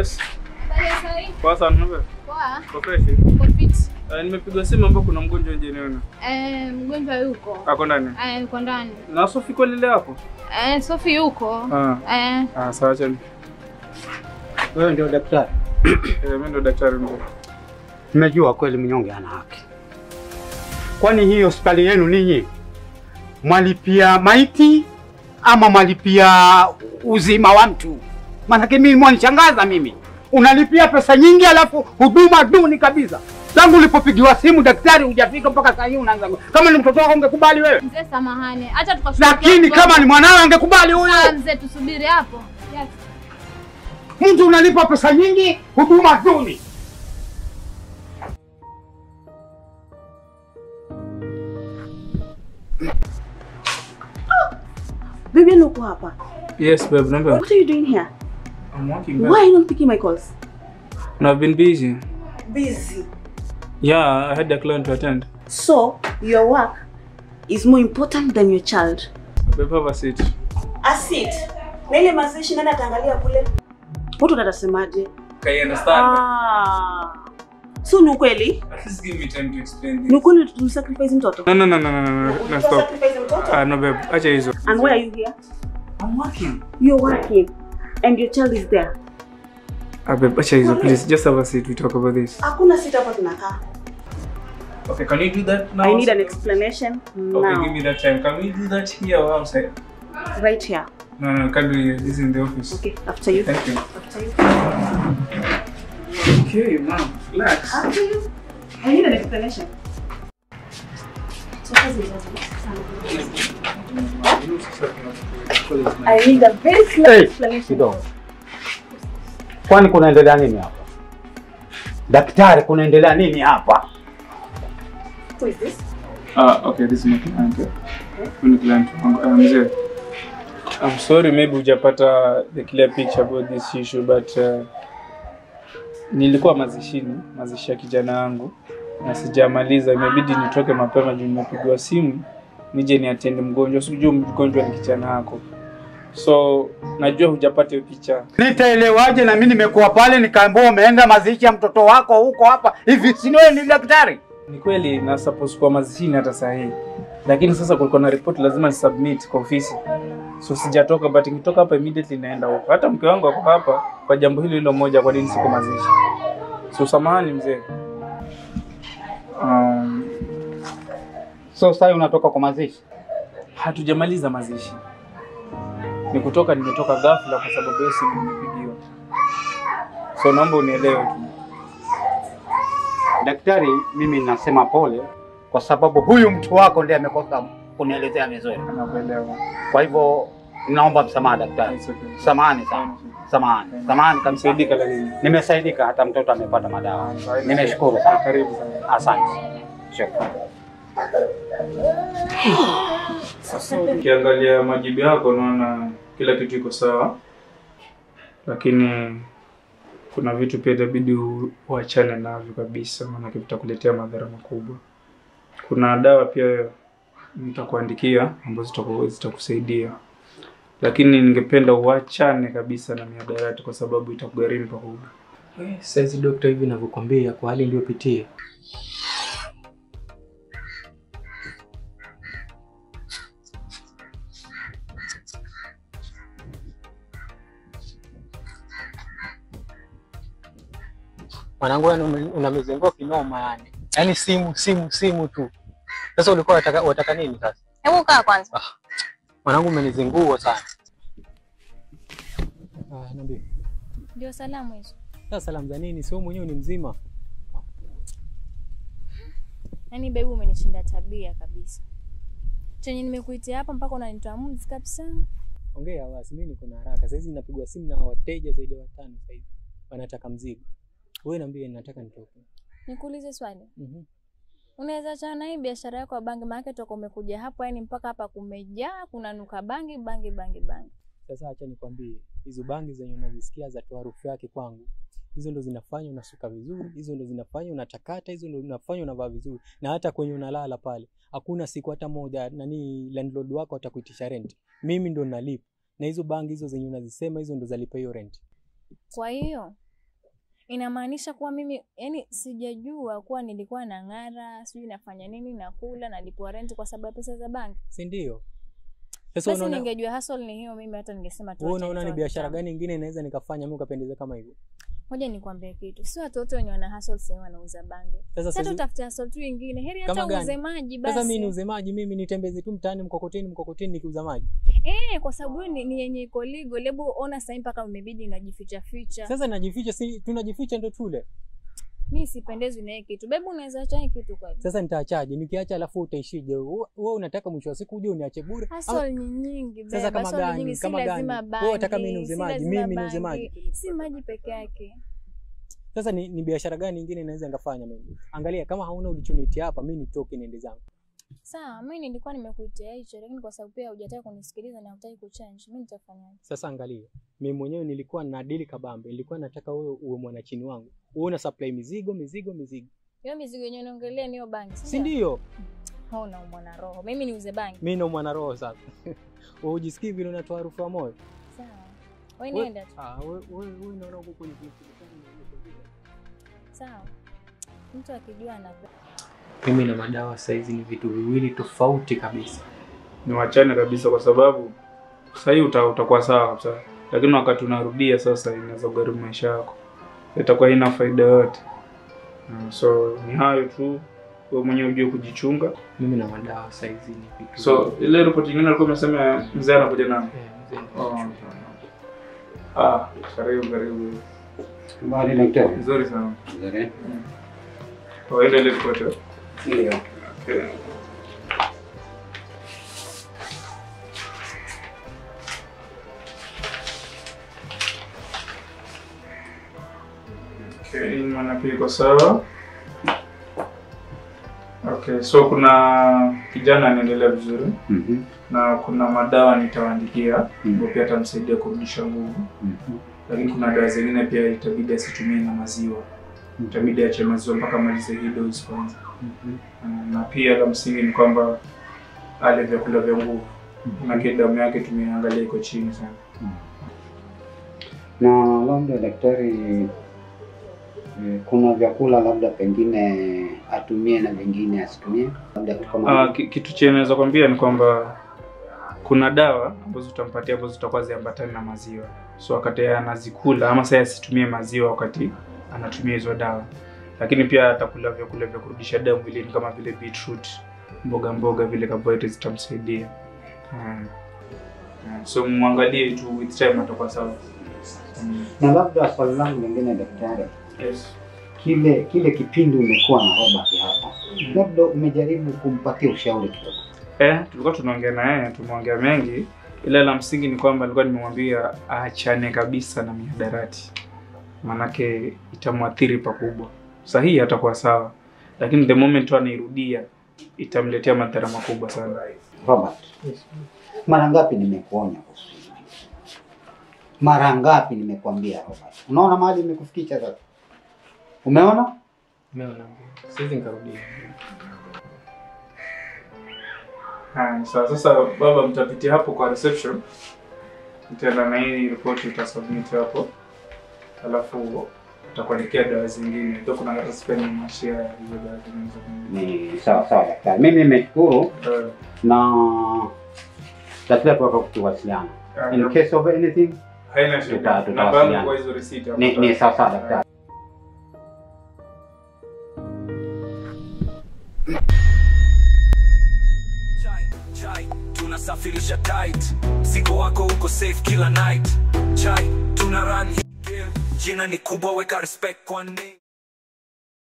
Yes. Poa sana wewe. Poa. Kwa fresh. Kwa fit. Nimepigwa simu ambapo kuna mgonjwa nje niona. Mgonjwa yuko. Ako ndani? Yuko ndani. Na Sophie kwa lile hapo? Sophie yuko. Sawa acha. Wewe ndio daktari? Mimi ndio daktari mzee. Nimejua kweli mnyonge ana haki. Kwani hii hospitali yenu ninyi mwalipia maiti ama mwalipia uzima wa mtu? Maana mimi mwanishangaza mimi. Unalipia pesa nyingi alafu huduma duni kabisa. Tangu ulipopigiwa simu daktari hujafika mpaka sasa hivi unaanza. Kama ni mtoto wako ungekubali wewe? Mzee samahani. Acha tukashuhudia. Lakini kama ni mwanao ungekubali huyo? Mzee tusubiri hapo. Yes. Mtu unalipa pesa nyingi, huduma duni. Baby, look hapa. Yes, babe, number. What are you doing here? I'm working. Why are you not picking my calls? No, I've been busy. Busy. Yeah, I had a client to attend. So, your work is more important than your child. Babe, have a seat. A seat. Na ile mazishi nani ataangalia kule? Watu watasemaje? Can you understand? So ni ukweli? At least give me time to explain this. Ni ukweli tumsacrifice mtoto? No, stop. Sacrifice mtoto? No, babe, acha hizo. And why are you here? I'm working. You're working. And your child is there. Babe, acha hizo, please. Just have a seat, we talk about this. Hakuna seat hapa tunakaa. Okay, can you do that now? I need an explanation now. Okay, give me that time. Can we do that here or outside? Right here. No, can't do it. This is in the office. Okay, after you. Thank you. After you. Okay, ma'am. Relax. After you. I need an explanation. I need a very clear explanation. Kwani kunaendelea nini hapa? Daktari, kunaendelea nini hapa? Who is this? Okay, this is my client. My client. Mzee. I'm sorry, maybe hujapata the clear picture about this issue, but nilikuwa mazishi ya kijana wangu na sijamaliza, imebidi nitoke mapema juu nimepigwa simu nije ni attend mgonjwa. Sijui mgonjwa ni kijana wako. So najua hujapata hiyo picha. Nitaelewaje na mimi nimekuwa pale nikaambiwa umeenda mazishi ya mtoto wako huko hapa. Hivi si wewe ni daktari? Ni kweli na suppose kwa mazishi hata sahihi. Lakini sasa kulikuwa na report lazima ni submit kwa ofisi. So sijatoka, but nikitoka hapa immediately naenda huko. Hata mke wangu ako hapa kwa jambo hilo moja, kwa nini siko mazishi. So samahani mzee. So sasa unatoka kwa mazishi? Hatujamaliza mazishi. Nimetoka ghafla kwa sababu ya simu nimepigiwa. So naomba unielewe tu. Daktari, mimi ninasema pole kwa sababu huyu mtu wako ndiye amekosa kunielezea vizuri. Nakuelewa. Kwa hivyo naomba msamaha daktari. Samahani sana. Samahani kamsaidika lakini. Nimesaidika, hata mtoto amepata madawa. Nimeshukuru sana. Karibu sana. Asante. Shukrani. Sasa ukiangalia majibu yako naona kila kitu iko sawa. Lakini kuna vitu pia inabidi uachane navyo kabisa, maana vitakuletea madhara makubwa. Kuna dawa pia nitakuandikia ambazo zitakusaidia. Lakini ningependa uachane kabisa na mihadarati kwa sababu itakugharimu pakubwa. Sasa daktari, hivi ninavyokuambia kwa hali niliyopitia. Mwanangu unamezengua kinoma yani. Yaani simu tu. Sasa ulikuwa unataka nini sasa? Hebu kaa kwanza. Mwanangu umenizengua sana. Niambie. Ndio salamu hizo. Sasa salamu za nini? Sio mwenyewe ni mzima. Yaani baby umenishinda tabia kabisa. Chenye nimekuitia hapa mpaka unanitoa mumzi kabisa. Ongea basi, mimi niko na haraka. Sasa hizi ninapigwa simu na wateja zaidi ya 5 sasa hivi. Wanataka mzigo. Wewe niambie nataka nitoke. Nikuulize swali. Unaweza achana hii biashara yako ya bangi, maana toka umekuja hapo yani mpaka hapa kumejaa kunanuka bangi. Sasa acha nikwambie, hizo bangi zenye unazisikia za toa harufu yake kwangu. Hizo ndo zinafanya unasuka vizuri, hizo ndo zinafanya unatakata, hizo ndo zinafanya unavaa vizuri. Na hata kwenye unalala pale, hakuna siku hata moja landlord wako atakuitisha rent. Mimi ndo nalipa. Na hizo bangi hizo zenye unazisema hizo ndo zalipa hiyo rent. Kwa hiyo inamaanisha kuwa mimi yani sijajua kuwa nilikuwa na ng'ara, sijui nafanya nini, nakula, nalipwa rent kwa sababu pesa za banki. Si ndio? Sasa unaona, ningejua hustle ni hiyo, mimi hata ningesema tu. Wewe unaona ni biashara gani nyingine inaweza nikafanya mimi ukapendeza kama hivyo? Ngoja nikwambie kitu. Si watu wote wenye wana hustle sasa wanauza bangi. Sasa tutafuta hustle tu nyingine. Heri hata uuze maji basi. Sasa mimi niuze maji, mimi nitembeze tu mtaani mkokoteni nikiuza maji. Kwa sababu ni yenye iko legal. Lebo ona sasa mpaka umebidi unajificha ficha. Sasa najificha, si tunajificha ndio tule. Mimi sipendezwi na hiki kitu. Bebu unaweza acha hiki kitu kwa. Sasa nitaachaje? Nikiacha alafu utaishije? Wewe unataka mwisho wa siku uje uniache bure? Hustle ni nyingi bebe. Sasa kama gani? Kama gani? Wewe unataka mimi niuze maji, mimi niuze maji. Si maji peke yake. Sasa ni biashara gani nyingine inaweza ngafanya mimi? Angalia kama hauna ulichonitia hapa, mimi nitoke niende zangu. Sawa, mimi nilikuwa nimekuitia hicho lakini kwa sababu pia hujataka kunisikiliza na hutaki kuchange, mimi nitafanyaje? Sasa angalia, mimi mwenyewe nilikuwa na deal kabambe, nilikuwa nataka wewe uwe mwanachini wangu. Wewe una supply mizigo. Hiyo mizigo yenyewe unaongelea niyo bangi, si ndio? Hauna mwana roho. Mimi niuze bangi. Mimi na mwana roho sasa. Wewe ujisikii vile unatoa harufu ya moyo. Sawa. Wewe nenda tu. Wewe unaona huko kwenye kitu. Sawa. Mtu akijua anapenda. Mimi na madawa saizi ni vitu viwili tofauti kabisa. Niwachane kabisa kwa sababu sasa hii utakuwa sawa kabisa. Lakini wakati unarudia sasa inaweza kugharimu maisha yako. Itakuwa haina faida yote. So ni hayo tu. Wewe mwenyewe ujue kujichunga. Mimi na madawa saizi ni vitu. So ile report nyingine alikuwa amesema mzee anakuja nani? Karibu. Mbali daktari. Nzuri sana. Nzuri. Kwa ile report. Ndio. Okay. Okay, maana pia iko sawa. Okay, so kuna kijana anaendelea vizuri. Na kuna madawa nitawaandikia, ndio pia atamsaidia kurudisha nguvu. Lakini kuna dawa zingine pia itabidi asitumie na maziwa. Itabidi aache maziwa mpaka malize hii dose kwanza. Na pia la msingi ni kwamba ale vyakula vya nguvu. Na damu yake tumeangalia iko chini sana. Na labda daktari, kuna vyakula labda pengine atumie na vingine asitumie? Labda kama kitu chenye naweza kwambia ni kwamba kuna dawa ambazo utampatia ambazo zitakuwa ziambatana na maziwa. So wakati anazikula ama sasa asitumie maziwa wakati anatumia hizo dawa. Lakini pia atakula vyakula vya kurudisha damu mwilini kama vile beetroot, mboga vile carbohydrates zitamsaidia. So muangalie tu with time atakuwa sawa. Na labda swali langu lingine daktari. Yes. Kile kipindi umekuwa na Robert hapa. Labda umejaribu kumpatia ushauri kidogo? Tulikuwa tunaongea naye, tumeongea mengi. Ila la msingi ni kwamba nilikuwa nimemwambia aachane kabisa na mihadarati. Manake itamwathiri pakubwa. Sahihi atakuwa sawa. Lakini the moment anairudia itamletea madhara makubwa sana. Robert. Yes. Mara ngapi nimekuonya kuhusu? Mara ngapi nimekuambia Robert? Unaona mahali nimekufikicha sasa? Umeona? Umeona. Siwezi nikarudia. Sasa baba mtapitia hapo kwa reception. Nitaenda na hii report utasubmit hapo. Alafu utakuandikia dawa zingine. Ndio kuna spend mashia hizo dawa zingine. Ni sawa daktari. Mimi nimeshukuru na tatizo kwa kuwasiliana. In case of anything, haina shida. Na bado kwa hizo receipt hapo. Ni sawa daktari. Tunasafirisha tight, mzigo wako uko safe kila night. Chai, tuna run here, jina ni kubwa, weka respect kwa name.